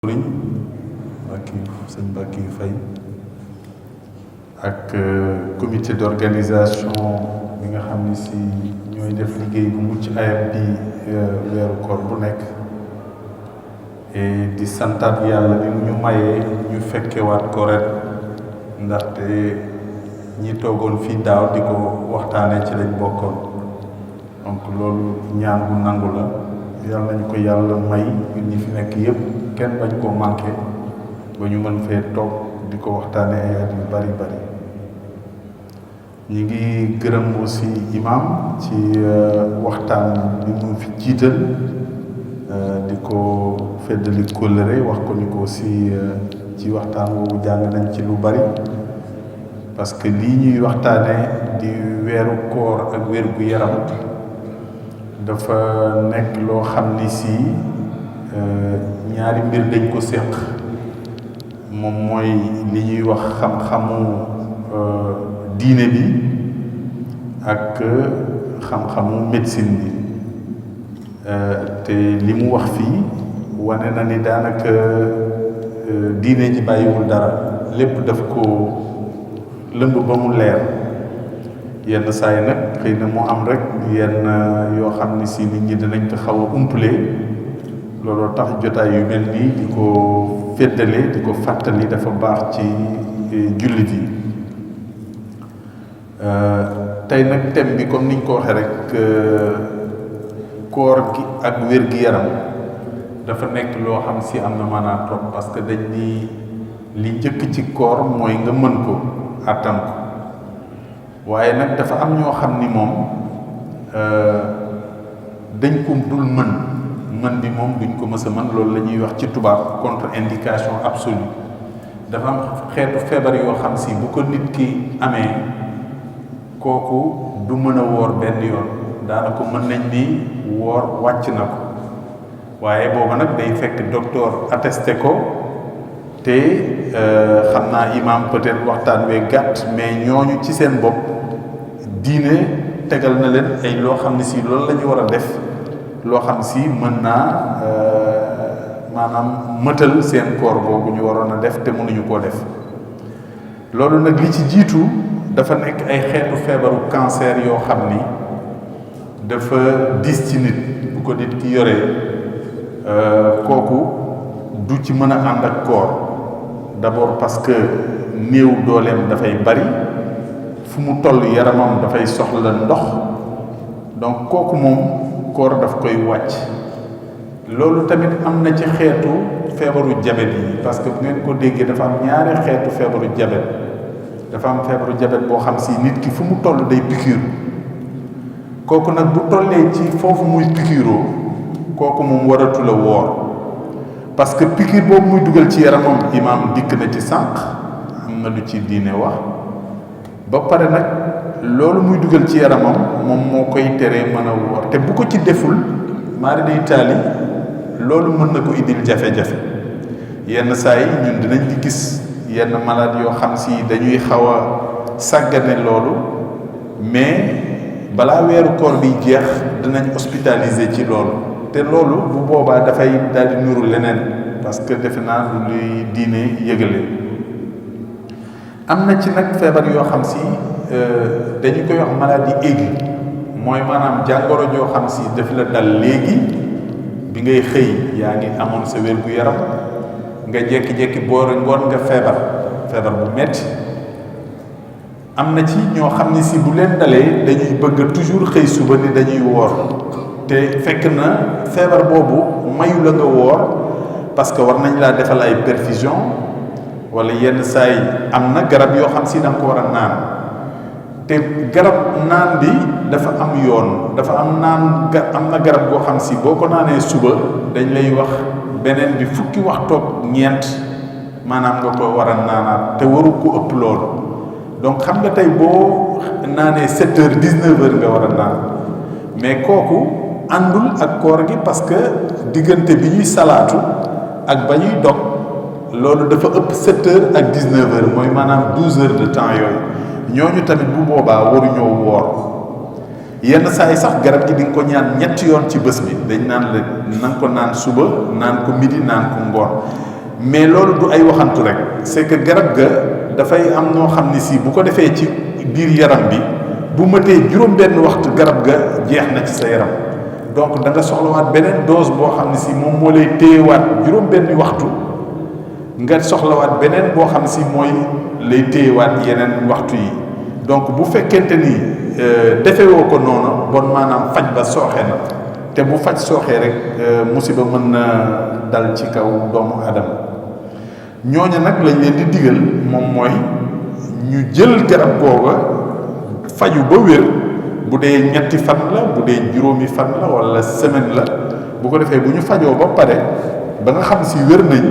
Sëriñ sëñ Mbacke Faye ak comité d'organisation bi nga xam ni si ñooy def liggéey bu mucc ayib bi weeru koor bu nekk et di santaat yàlla bi mu ñu mayee ñu fekkewaat ko ren ndaxte ñi toogoon fii daaw di ko waxtaanee ci lañ bokkoon donc loolu ñaan bu nangu la yàlla nañu ko yàlla may ñun ñi fi nekk yëpp kenn bañ koo manqué ba ñu mën fee toog di ko waxtaane ay at yu bari bari ñi ngi gërëm aussi imam ci waxtaan bi mu fi jiital di ko feddali kóllëre wax ko ni ko aussi ci waxtaan woowu jàng nañ ci lu bari parce que lii ñuy waxtaane di weeru koor ak wér gu yaram dafa nekk loo xam ni si ñaari mbir dañ ko séq moom mooy li ñuy wax xam-xamu diine bi ak xam-xamu médecine bi te li mu wax fii wane na ni daanaka diine ji bàyyiwul dara lépp daf ko lëmb ba mu leer yenn saa yi nag xëy na mu am rek yenn yoo xam ni si nit ñi dinañ ko xaw a umpale looloo tax jotaay yu mel nii di ko féddale di ko fàttali dafa baax ci jullit yi tey nag thème bi comme niñ ko waxee rek koor gi ak wér gi yaram dafa nekk loo xam si am na maanaam trop parce que dañ ni li njëkk ci koor mooy nga mën ko àttan ko waaye nag dafa am ñoo xam ni moom dañ ko dul mën bi moom duñ ko mës a mën loolu la ñuy wax ci tubaab contre-indication absolue dafa am xeetu feebar yoo xam si bu ko nit ki amee kooku du mën a woor benn yoon daanaka mën nañ ni woor wàcc na ko waaye booba nag day fekk docteur attesté ko te xam naa imam peut-être waxtaan wee gàtt mais ñooñu ci seen bopp diine tegal na leen ay loo xam ne si loolu la ñu war a def loo xam si mën naa maanaam mëtal seen koor boobu ñu waroon a def te mënuñu koo def loolu nag li ci jiitu dafa nekk ay xeetu feebaru cancer yoo xam ni dafa diis ci nit bu ko nit ki yoree kooku du ci mën a ànd ak koor d'abord parce que néew dooleem dafay bari fu mu toll yaramam dafay soxla ndox donc kooku moom koor daf koy wàcc loolu tamit am na ci xeetu feebaru jabet yi parce que bu ngeen ko déggee dafa am ñaari xeetu feebaru jabet dafa am feebaru jabet boo xam si nit ki fu mu toll day piqûre kooku nag bu tollee ci foofu muy piqûroo kooku moom waratu la woor parce que piqûre boobu muy dugal ci yaramam imaam dikk na ci sànq am na lu ci diine wax ba pare nag loolu muy dugal ci yaramam moom moo koy teree mën a woor te bu ko ci deful maari day taali loolu mën na ko indil jafe-jafe yenn saa yi ñun dinañ di gis yenn malade yoo xam si dañuy xaw a sàggane loolu mais balaa weeru koor bi jeex dinañ hospitaliser ci loolu te loolu bu boobaa dafay daal di nuru leneen parce que defe naa lu luy diine yëgale am na ci nag feebar yoo xam si dañu koy wax maladie aiguë mooy maanaam jàngoro joo xam si daf la dal léegi bi ngay xëy yaa ngi amoon sa wér gu yaram nga jékki-jékki boore ngoon nga feebar bu metti am na ci ñoo xam ni si bu leen dalee dañuy bëgg toujours xëy suba ni dañuy woor te fekk na feebar boobu mayu la nga woor parce que war nañ laa defal ay perfusion wala yenn saa yi am na garab yoo xam si da nga ko war a naan te garab naan bi dafa am yoon dafa am am na garab goo xam si boo ko naanee suba dañ lay wax beneen bi fukki waxtoog ñeent maanaam nga ko war a naanaat te waru ko ëpp loolu donc xam nga tey boo naanee 7 heures 19 heures nga war a naan mais kooku àndul ak koor gi parce que diggante bi ñuy salaatu ak ba ñuy dog loolu dafa ëpp 7 heures ak 19 heures mooy maanaam 12 heures de temps yooyu ñooñu tamit bu boobaa waruñoo woor yenn saa yi sax garab gi di nga ko ñaan ñetti yoon ci bés bi dañ naan la na nga ko naan suba naan ko midi naan ko ngoon mais loolu du ay waxantu rek c'est que garab ga dafay am noo xam ni si bu ko defee ci biir yaram bi bu mëtee juróom-benn waxtu garab ga jeex na ci sa yaram donc da nga soxlawaat beneen dose boo xam ne si moom moo lay téyewaat juróom-benn waxtu nga soxlawaat beneen boo xam si mooy lay téyewaat yeneen waxtu yi donc bu fekkente ni defewoo ko noonu bon maanaam faj ba sooxe na te bu faj sooxee rek musiba mën na dal ci kaw doomu aadama ñooña nag lañ leen di digal moom mooy ñu jël garab googa faju ba wér bu dee ñetti fan la bu dee juróomi fan la wala semaine la bu ko defee bu ñu fajoo ba pare ba nga xam si wér nañ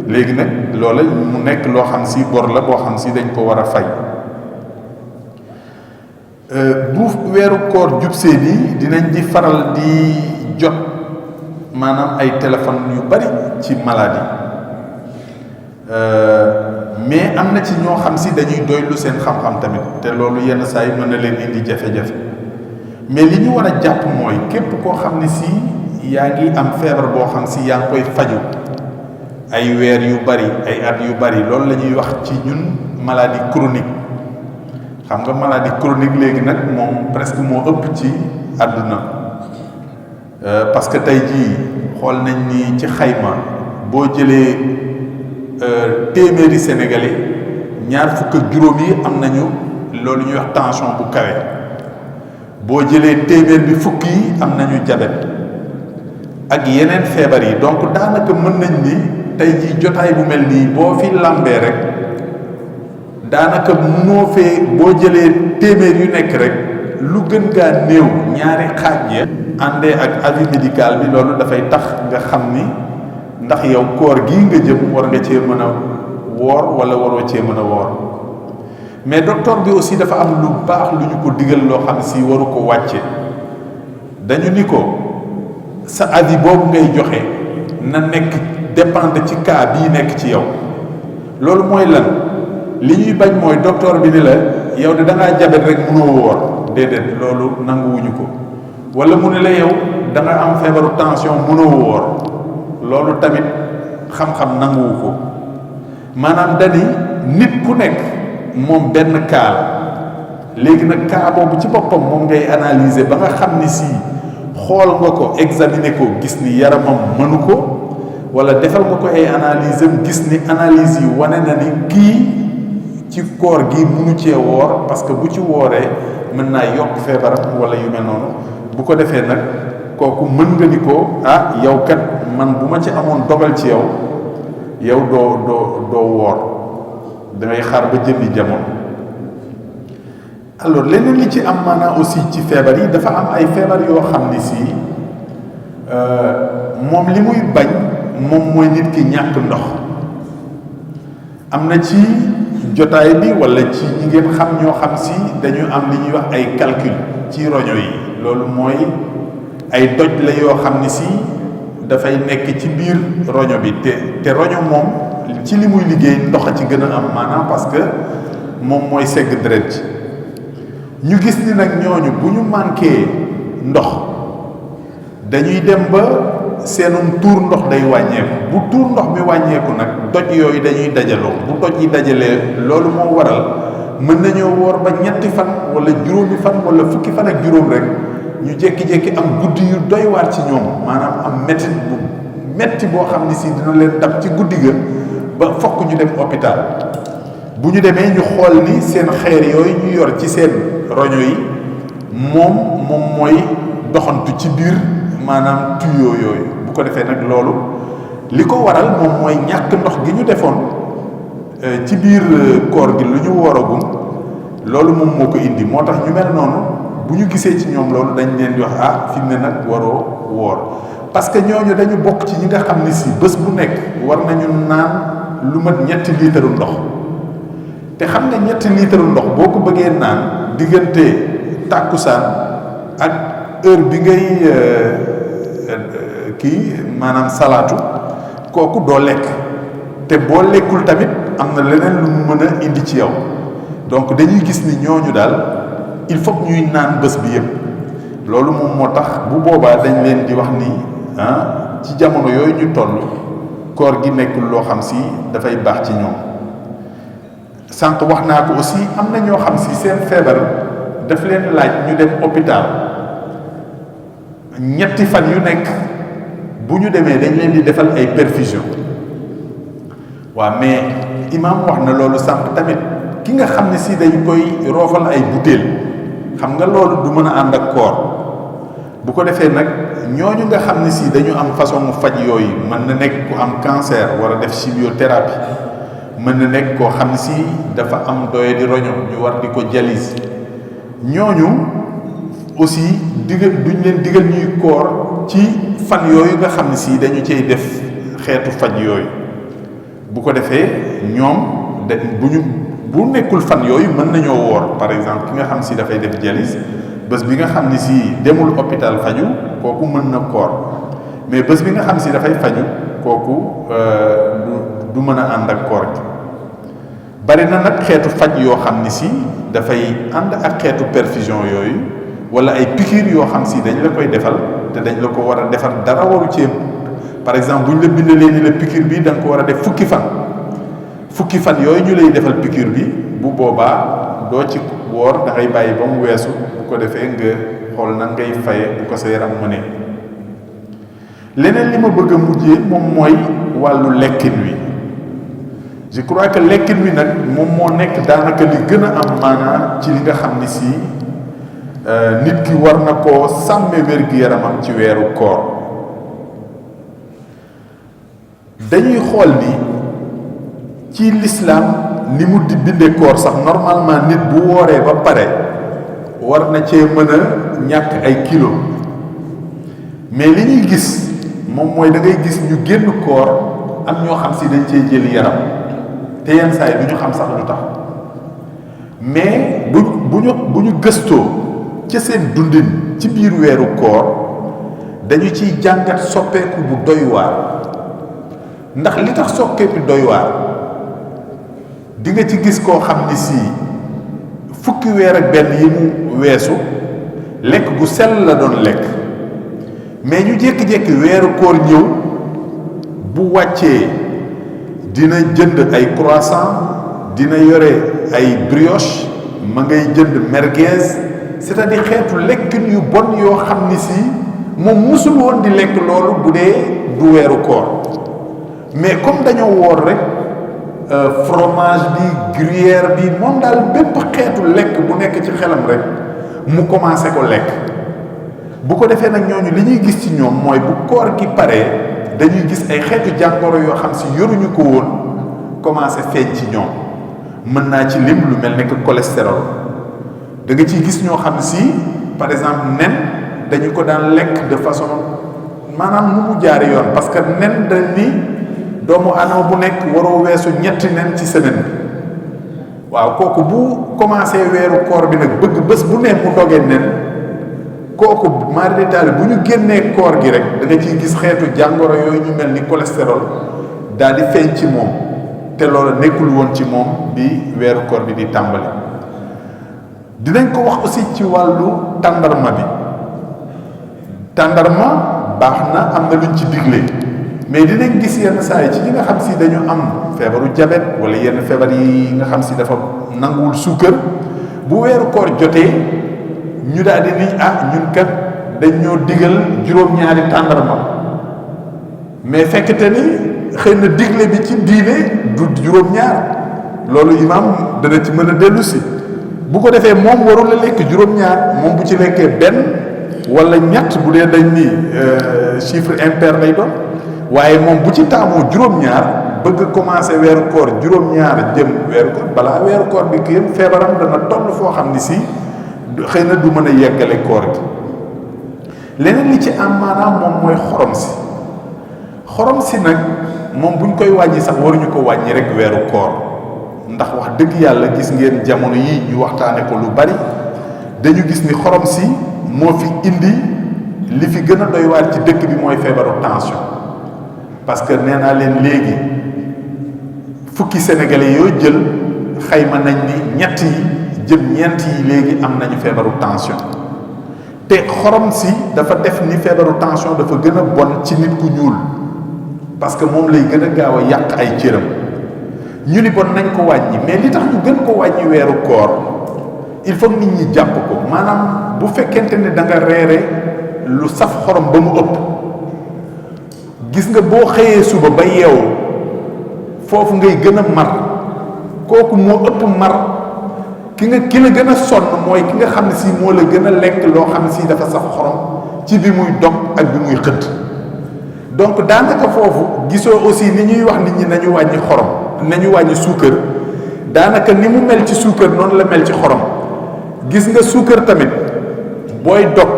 léegi nag loola mu nekk loo xam si bor la boo xam si dañ ko war a fay bu weeru koor jubsee bi dinañ di faral di jot maanaam ay téléphone yu bari ci maladie mais am na ci ñoo xam si dañuy doylu seen xam-xam tamit te loolu yenn saa yi mën na leen indi jafe-jafe mais li ñu war a jàpp mooy képp koo xam ne si yaa ngi am feebar boo xam si yaa ngi koy faju ay weer yu bari ay at yu bari loolu la ñuy wax ci ñun maladie chronique xam nga maladie chronique léegi nag moom presque moo ëpp ci àdduna parce que tey jii xool nañ ni ci xayma boo jëlee téeméeri sénégalais ñaar fukk ak juróom yi am nañu loolu ñuy wax tension bu kawe boo jëlee téeméer bi fukk yi am nañu diabète ak yeneen feebar yi donc daanaka mën nañ ni tey jii jotaay bu mel nii boo fi lambee rek daanaka munoo fee boo jëlee téeméer yu nekk rek lu gën gaa néew ñaari xaaj ya àndee ak avis médical bi loolu dafay tax nga xam ni ndax yow koor gii nga jëm war nga cee mën a woor wala waroo cee mën a woor mais docteur bi aussi dafa am lu baax lu ñu ko digal loo xam si waru ko wàcce dañu ni ko sa avis boobu ngay joxe na nekk dépendre ci cas bii nekk ci yow loolu mooy lan li ñuy bañ mooy docteur bi ni la yow de da ngaa jabet rek mënoo woor déedéet loolu nanguwuñu ko wala mu ne la yow da nga am feebaru tension mënoo woor loolu tamit xam-xam nanguwu ko maanaam dani nit ku nekk moom benn cas la léegi nag cas boobu ci boppam moom ngay analyser ba nga xam ni si xool nga ko examiner ko gis ni yaramam mënu ko wala defal nga ko ay analyse am gis ni analyse yi wane na ni kii ci koor gi munu cee woor parce que bu ci wooree mën naa yokk feebaram wala yu mel noonu bu ko defee nag kooku mën nga ni ko ah yow kat man bu ma ci amoon dogal ci yow yow doo woor da ngay xaar ba jëndi jamono. alors leneen li ci am maanaa aussi ci feebar yi dafa am ay feebar yoo xam ni si moom li muy bañ moom mooy nit ki ñàkk ndox am na ci jotaay bi wala ci ñi ngeen xam ñoo xam si dañu am li ñuy wax ay calcul ci roño yi loolu mooy ay doj la yoo xam ni si dafay nekk ci biir roño bi te roño moom ci li muy liggéey ndox a ci gën a am maanaam parce que moom mooy segg deret ñu gis ni nag ñooñu bu ñu manqué ndox dañuy dem ba seenum tuur ndox day wàññeeku bu tuur ndox mi wàññeeku nag doj yooyu dañuy dajaloo bu doj yi dajalee loolu moo waral mën nañoo woor ba ñetti fan wala juróomi fan wala fukki fan ak juróom rek ñu jékki-jékki am guddi yu doy waar ci ñoom maanaam am métti bu métti boo xam ni si dina leen dab ci guddi ga ba fokk ñu dem hôpital bu ñu demee ñu xool ni seen xeer yooyu ñu yor ci seen roño yi moom mooy doxantu ci biir maanaam tuyoo yooyu bu ko defee nag loolu li ko waral moom mooy ñàkk ndox gi ñu defoon ci biir koor gi lu ñu wooragum loolu moom moo ko indi moo tax ñu mel noonu bu ñu gisee ci ñoom loolu dañ leen di wax fi mu ne nag waroo woor parce que ñooñu dañu bokk ci ñi nga xam ni si bés bu nekk war nañu naan lu mat 3 litre ndox te xam nga 3 litre ndox boo ko bëggee naan diggante tàkkusaan ak heure bi ngay kii maanaam salaatu kooku doo lekk te boo lekkul tamit am na leneen lu mu mën a indi ci yow donc dañuy gis ni ñooñu daal il faut que ñuy naan bés bi yëpp loolu moom moo tax bu boobaa dañ leen di wax ni ci jamono yooyu ñu toll koor gi nekkul loo xam si dafay baax ci ñoom. sànq wax naa ko aussi am na ñoo xam si seen feebar daf leen laaj ñu dem hôpital ñetti fan yu nekk bu ñu demee dañ leen di defal ay perfusion. waaw mais imam wax na loolu sànq tamit ki nga xam ne si dañ koy roofal ay butéel xam nga loolu du mën a ànd ak koor. bu ko defee nag ñooñu nga xam ne si dañu am façon faj yooyu mën na nekk ku am cancer war a def chimiothérapie, mën na nekk koo xam ne si dafa am doye di roño ñu war di ko dialyse, ñooñu aussi duñ leen digal ñuy koor ci fan yooyu nga xam ne si dañu cay def xeetu faj yooyu. bu ko defee ñoom bu nekkul fan yooyu mën nañoo woor. par exemple ki nga xam si dafay def dialyse bés bi nga xam ni si demul hôpital faju kooku mën na koor, mais bés bi nga xam si dafay faju kooku du mën a ànd ak koor gi. bari na nag xeetu faj yoo xam ni si dafay ànd ak xeetu perfusion yooyu wala ay piqûre yoo xam si dañ la koy defal te dañ la ko war a defal dara waru ci. par exemple bu ñu la bindalee ni la piqûre bi da nga ko war a def fukki fan yooyu ñu lay defal piqûre bi bu boobaa doo ci woor da ngay bàyyi ba mu weesu bu ko defee nga xool nan ngay faye bu ko sa yaram mënee. leneen li ma bëgg a mujjee moom mooy wàllu lekkin wi. je crois que lekkin wi nag moom moo nekk daanaka li gën a am maanaa ci li nga xam ni si nit ki war na koo sàmme wér-gu-yaramam ci weeru koor. dañuy xool ni ci l'islam ni mu di bindee koor sax normalement nit bu wooree ba pare war na cee mën a ñàkk ay kilo, mais li ñuy gis moom mooy da ngay gis ñu génn koor am ñoo xam si dañ cee jël yaram te yenn saa yi du ñu xam sax lu tax, mais bu ñu gëstoo ca seen dundin ci biir weeru koor dañu ciy jàngat soppeeku bu doy waar. ndax li tax soppeeku doy waar di nga ci gis koo xam ni si fukki weer ak benn yi mu weesu lekk gu sell la doon lekk, mais ñu jékki-jékki weeru koor ñëw bu wàccee dina jënd ay croissant, dina yore ay brioche, ma ngay jënd merguez, c'est-à-dire xeetu lekkin yu bon yoo xam ni si moom musul woon di lekk loolu bu dee du weeru koor. mais comme dañoo woor rek fromage bi gruyère bi moom daal bépp xeetu lekk bu nekk ci xelam rek mu commencé ko lekk. bu ko defee nag ñooñu li ñuy gis ci ñoom mooy bu koor gi paree dañuy gis ay xeetu jàngoro yoo xam si yoruñu ko woon commencé feeñ ci ñoom. mën naa ci lim lu mel ne que cholestérol. da nga ciy gis ñoo xam si par exemple nen dañu ko daan lekk de façon maanaam nu mu jaare yoon, parce que nen dañ ni doomu aadama bu nekk waroo weesu ñetti nen ci semaine bi. waaw kooku bu commencé weeru koor bi nag bëgg bés bu ne mu dogee nen, kooku mari détaillé bu ñu génnee koor gi rek da nga ciy gis xeetu jàngoro yooyu ñu mel ni cholestérol daal di feeñ ci moom, te loolu nekkul woon ci moom bi weeru koor bi di tàmbali. dinañ ko wax aussi ci wàllu tàndarma bi. tàndarma baax na, am na luñ ci digle, mais dinañ gis yenn saa yi ci ñi nga xam si dañu am feebaru diabète wala yenn feebar yi nga xam si dafa nanguwul suukar, bu weeru koor jotee ñu daal di ni ñun kat dañ ñoo digal juróom-ñaari tàndarma, mais fekkte ni xëy na digle bi ci diine du juróom-ñaar. loolu imam dana ci mën a dellu si. bu ko defee moom warul la lekk juróom-ñaar, moom bu ci lekkee benn wala ñett bu dee dañ ni chiffre impair lay doon, waaye moom bu ci taamoo juróom-ñaar bëgg commencé weeru koor juróom-ñaar jëm weeru koor, balaa weeru koor bi kii yëpp feebaram dana toll foo xam ni si xëy na du mën a yeggale koor gi. leneen li ci am maanaam moom mooy xorom si. xorom si nag moom buñ koy wàññi sax waruñu ko wàññi rek weeru koor, ndax wax dëgg yàlla gis ngeen jamono yi ñu waxtaane ko lu bari, dañu gis ni xorom si moo fi indi li fi gën a doy waar ci dëkk bi mooy feebaru tension. parce que nee naa leen léegi fukki sénégalais yoo jël xayma nañ ni ñett yi jëm ñeent yi léegi am nañu feebaru tension, te xorom si dafa def ni feebaru tension dafa gën a bon ci nit ku ñuul. parce que moom lay gën a gaaw a yàq ay cëram. ñu ni bon nañ ko wàññi, mais li tax ñu gën ko wàññi weeru koor il faut nit ñi jàpp ko. maanaam bu fekkente ne da nga reere lu saf xorom ba mu ëpp, gis nga boo xëyee suba ba yeewu foofu ngay gën a mar, kooku moo ëpp mar. ki la gën a sonn mooy ki nga xam ne si moo la gën a lekk loo xam ne si dafa saf xorom ci bi muy dog ak bi muy xëdd. donc daanaka foofu gisoo aussi ni ñuy wax nit ñi nañu wàññi xorom, nañu wàññi suukar, daanaka ni mu mel ci suukar noonu la mel ci xorom. gis nga suukar tamit booy dog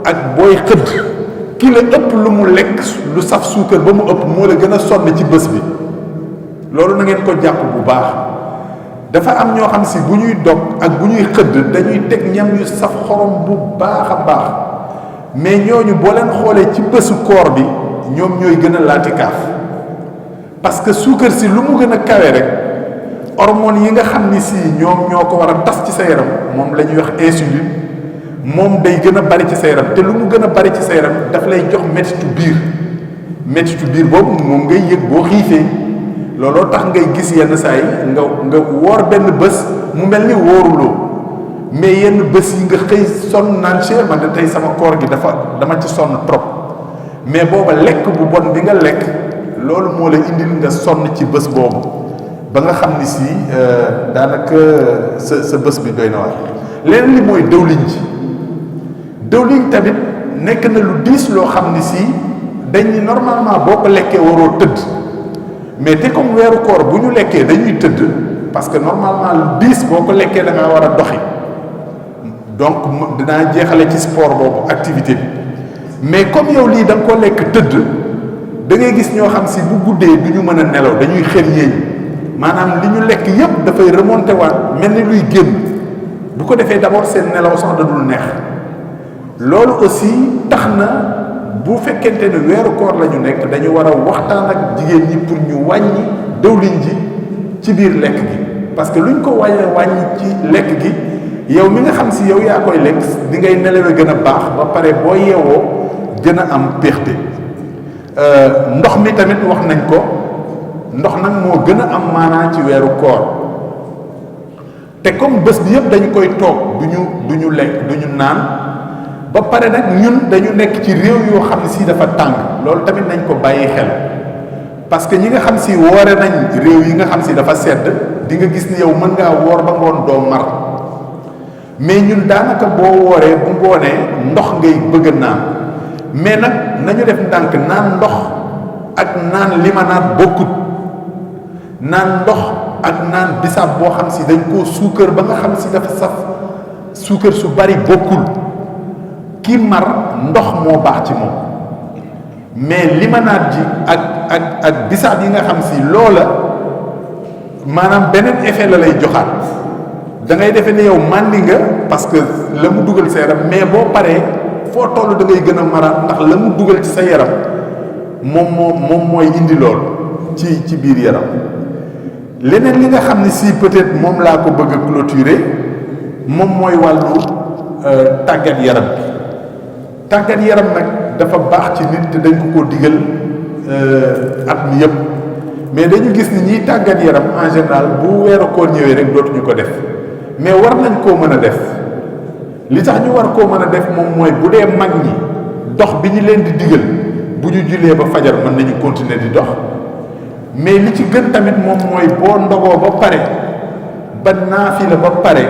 ak booy xëdd, ki la ëpp lu mu lekk lu saf suukar ba mu ëpp moo la gën a sonn ci bés bi. loolu na ngeen ko jàpp bu baax. dafa am ñoo xam si bu ñuy dog ak bu ñuy xëdd dañuy teg ñam yu saf xorom bu baax a baax, mais ñooñu boo leen xoolee ci bésu koor bi ñoom ñooy gën a laati kaaf, parce que suukar si lu mu gën a kawe rek hormones yi nga xam ni si ñoom ñoo ko war a tas ci sa yaram, moom la ñuy wax insuline, moom day gën a bari ci sa yaram. te lu mu gën a bari ci sa yaram daf lay jox mettitu biir boobu moom ngay yëg boo xiifee. looloo tax ngay gis yenn saa yi nga woor benn bés mu mel ni wóoruloo, mais yenn bés yi nga xëy sonn naan cher man de tey sama koor gi dama ci sonn trop, mais booba lekk bu bon bi nga lekk loolu moo la indil nga sonn ci bés boobu ba nga xam ni si daanaka sa bés bi doy na waar. leneen li mooy dëwliñ tamit nekk na lu diis loo xam ni si dañ ni normalement boo ko lekkee waroo tëdd, mais te comme weeru koor bu ñu lekkee dañuy tëdd parce que normalement lu diis boo ko lekkee da ngaa war a doxi. donc dinaa jeexale ci sport boobu activité bi, mais comme yow lii da nga ko lekk tëdd, da ngay gis ñoo xam si bu guddee du ñu mën a nelaw, dañuy xër yéeñ, maanaam li ñu lekk yépp dafay remonté waat mel ni luy génn. bu ko defee d'abord seen nelaw sax da dul neex. loolu aussi tax na bu fekkente ne weeru koor la ñu nekk dañu war a waxtaan ak jigéen ñi pour ñu wàññi dëwlin ji ci biir lekk gi, parce que luñ ko wàññi ci lekk gi yow mi nga xam si yow yaa koy lekk di ngay nelawe gën a baax, ba pare boo yeewoo gën a am péexte. ndox mi tamit wax nañ ko, ndox nag moo gën a am maanaa ci weeru koor. te comme bés bi yëpp dañu koy toog du ñu lekk du ñu naan, ba pare nag ñun dañu nekk ci réew yoo xam ne si dafa tàng, loolu tamit nañ ko bàyyi xel, parce que ñi nga xam si woore nañ réew yi nga xam si dafa sedd di nga gis ni yow mën ngaa woor ba ngoon doo mar, mais ñun daanaka boo wooree bu ngoonee ndox ngay bëgg a naan. mais nag nañu def ndànk, naan ndox ak naan limonade bokkut. naan ndox ak naan bisaab boo xam si dañ koo suukar ba nga xam si dafa saf suukar su bari bokkul. ki mar ndox moo baax ci moom, mais limonade ji ak bisaab yi nga xam si loola maanaam beneen effet la lay joxaat. da ngay defee ne yow màndi nga parce que la mu dugal sa yaram, mais boo paree foo toll da ngay gën a maraat ndax la mu dugal ci sa yaram moom mooy indi lool ci biir yaram. leneen li nga xam ne si peut-être moom laa ko bëgg a clôturer moom mooy wàllu tàggat yaram bi. tàggat yaram nag dafa baax ci nit te dañ ko digal at mi yëpp, mais dañu gis ni ñiy tàggat yaram en général bu weeru koor ñëwee rek dootuñu ko def, mais war nañ koo mën a def. li tax ñu war koo mën a def moom mooy bu dee mag ñi dox bi ñu leen di digal bu ñu jullee ba fajar mën nañu continuer di dox, mais li ci gën tamit moom mooy boo ndogoo ba pare ba naafila ba pare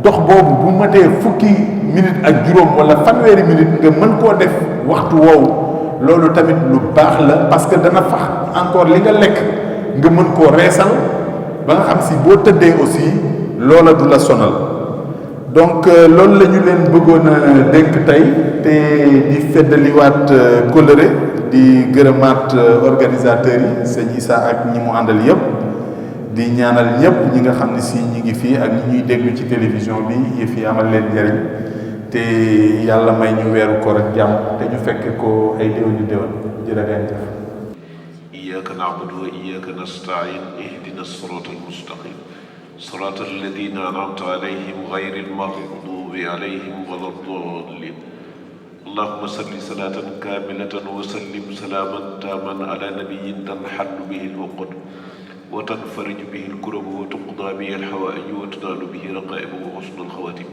dox boobu bu matee fukki minute ak juróom wala fanweeri minute nga mën koo def waxtu woowu, loolu tamit lu baax la, parce que dana fax encore li nga lekk nga mën koo reesal ba nga xam si boo tëddee aussi loola du la sonal. donc loolu la ñu leen bëggoon a dénk tey te di feddaliwaat kóllëre di gërëmaat organisateurs yi sëñ Issa ak ñi mu àndal yëpp, di ñaanal ñëpp ñi nga xam ne si ñi ngi fii ak ñi ñuy déglu ci télévision bi yëf yi amal leen njëriñ te yàlla may ñu weeru koor ak jàmm te ñu fekke ko ay déwén yu déwén jërë ngeen jëf. iyyaka na'budu wa iyyaka nasta'in ihdina as-sirata al-mustaqim صراط الذين أنعمت عليهم غير المغضوب عليهم ولا الضالين اللهم صل صلاة كاملة وسلم سلاما تاما على نبي تنحل به العقد وتنفرج به الكرب وتقضى به الحوائج وتنال به رقائب وحسن الخواتم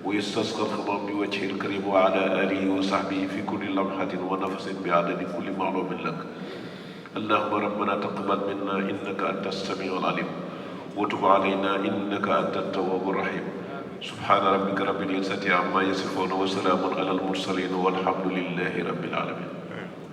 ويستسقى الخمام بوجهه الكريم وعلى آله وصحبه في كل لمحة ونفس بعدد كل معلوم لك. اللهم ربنا تقبل منا إنك أنت السميع العليم وتب علينا إنك أنت التواب الرحيم. سبحان ربك رب العزة عما يصفون وسلام على المرسلين والحمد لله رب العالمين.